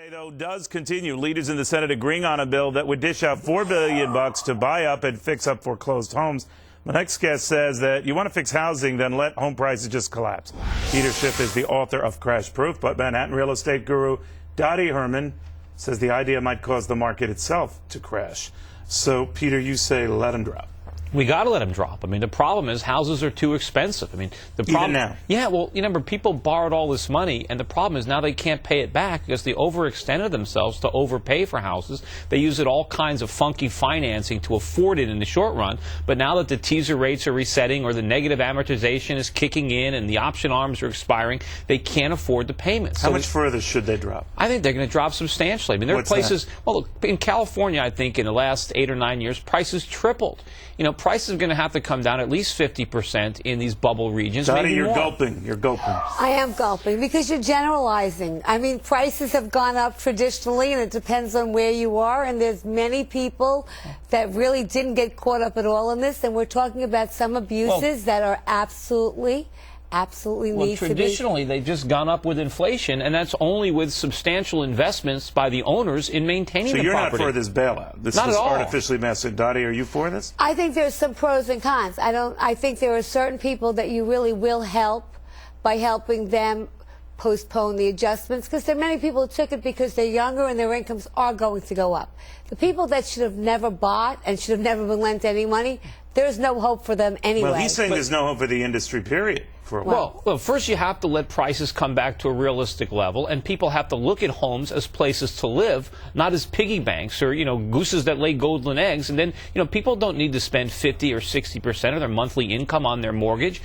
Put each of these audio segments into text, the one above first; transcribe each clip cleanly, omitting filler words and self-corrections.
Though, does continue. Leaders in the Senate agreeing on a bill that would dish out $4 billion to buy up and fix up foreclosed homes. My next guest says that you want to fix housing, then let home prices just collapse. Peter Schiff is the author of Crash Proof, but Manhattan real estate guru Dottie Herman says the idea might cause the market itself to crash. So, Peter, you say let them drop. We got to let them drop. I mean, the problem is houses are too expensive. I mean, the problem Even now. Yeah, well, you remember people borrowed all this money, and the problem is now they can't pay it back because they overextended themselves to overpay for houses. They use it all kinds of funky financing to afford it in the short run. But now that the teaser rates are resetting or the negative amortization is kicking in and the option arms are expiring, they can't afford the payments. How much further should they drop? I think they're going to drop substantially. I mean, there are places. Well, look, in California, I think in the last 8 or 9 years, prices tripled. You know, prices are going to have to come down at least 50% in these bubble regions. Dottie, maybe you're more. gulping. You're gulping. I am gulping because you're generalizing. I mean, prices have gone up traditionally, and it depends on where you are. And there's many people that really didn't get caught up at all in this. And we're talking about some abuses that are absolutely need to be. Traditionally, they've just gone up with inflation, and that's only with substantial investments by the owners in maintaining the property. So you're not for this bailout? This not is at all. Artificially massive. Dottie, are you for this? I think there's some pros and cons. I think there are certain people that you really will help by helping them postpone the adjustments, because there are many people who took it because they're younger and their incomes are going to go up. The people that should have never bought and should have never been lent any money, there's no hope for them anyway. Well, he's saying there's no hope for the industry, period, for a while. Well, first you have to let prices come back to a realistic level, and people have to look at homes as places to live, not as piggy banks or, gooses that lay golden eggs. And then, people don't need to spend 50 or 60% of their monthly income on their mortgage.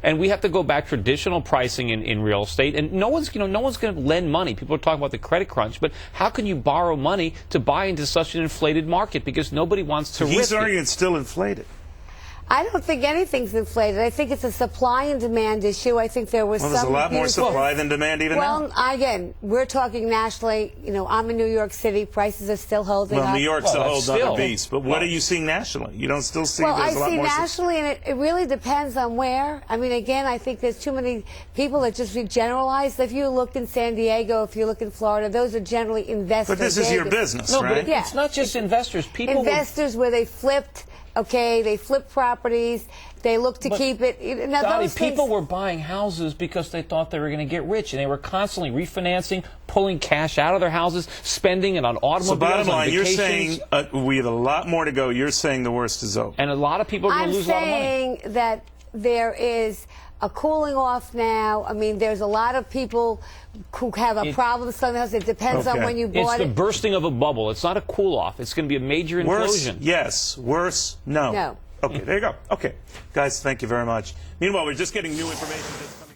And we have to go back to traditional pricing in real estate. And no one's going to lend money. People are talking about the credit crunch, but how can you borrow money to buy into such an inflated market? Because nobody wants to risk it. He's arguing it's still inflated. I don't think anything's inflated. I think it's a supply and demand issue. I think there was there's a lot more supply than demand even now. Well, again, we're talking nationally. I'm in New York City. Prices are still holding up. Well, New York's a whole other beast. But what are you seeing nationally? You don't still see there's a lot more. Well, I see nationally, and it really depends on where. I mean, again, I think there's too many people that just generalize. If you look in San Diego, if you look in Florida, those are generally investors. But this is your business, right? But it's not just investors. People where they flipped. Okay, they flip properties. They look to keep it. Now, Dottie, people were buying houses because they thought they were going to get rich, and they were constantly refinancing, pulling cash out of their houses, spending it on automobiles. So bottom line, on you're saying we have a lot more to go. You're saying the worst is over. And a lot of people are going to lose a lot of money. I'm saying that there is a cooling off now. I mean, there's a lot of people who have a problem selling the house. It depends on when you bought it. It's the bursting of a bubble. It's not a cool off. It's going to be a major implosion. Worse, yes. Worse, no. No. Okay, there you go. Okay. Guys, thank you very much. Meanwhile, we're just getting new information.